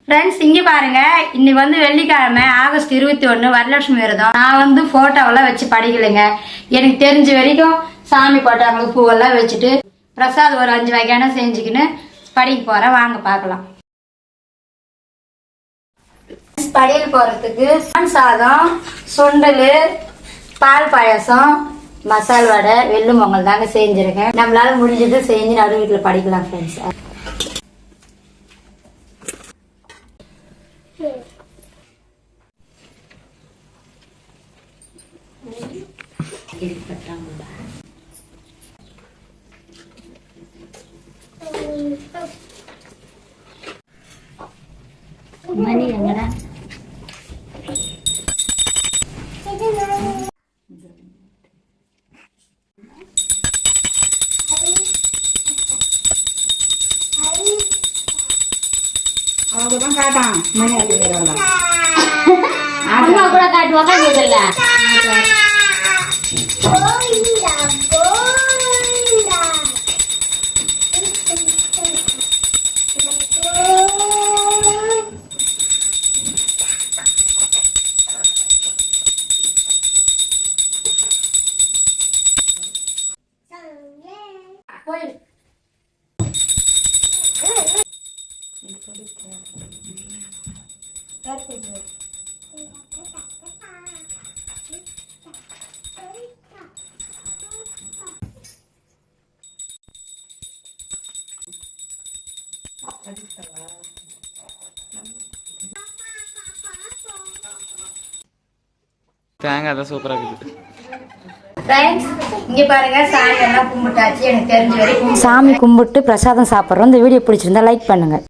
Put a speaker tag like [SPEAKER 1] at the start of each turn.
[SPEAKER 1] Friends இங்கே பாருங்க, இன்னைக்கு வந்து வெள்ளிக்கிழமை ஆகஸ்ட் 21 வரலட்சுமி விரதம். நான் வந்து போட்டோவெல்லாம் வச்சு படிக்கலைங்க. எனக்கு தெரிஞ்ச வரைக்கும் சாமி போட்டாங்களுக்கு பூவெல்லாம் வச்சுட்டு பிரசாத் ஒரு 5 வகையான செஞ்சுக்கின்னு படிக்க போறேன். வாங்க பார்க்கலாம். படியல் போறதுக்கு சாதம், சுண்டல், பால் பாயாசம், மசால் வடை, வெள்ளு பொங்கல் தாங்க செஞ்சிருக்கேன். நம்மளால முடிஞ்சது செஞ்சு நடு வீட்டில் படிக்கலாம் ஃப்ரெண்ட்ஸ். மணி எங்கடா?
[SPEAKER 2] அவங்கதான் காட்டான் மணி
[SPEAKER 1] அம்மா கூட காட்டுவாங்க. இதுல போயிடு.
[SPEAKER 3] தேங்காய் தான் சூப்பராக இருக்குது.
[SPEAKER 1] இங்க பாருங்க, சாமி எல்லாம் கும்பிட்டாச்சு. எனக்கு தெரிஞ்ச வரைக்கும்
[SPEAKER 4] சாமி கும்பிட்டு பிரசாதம் சாப்பிட்றோம். இந்த வீடியோ பிடிச்சிருந்தா லைக் பண்ணுங்க.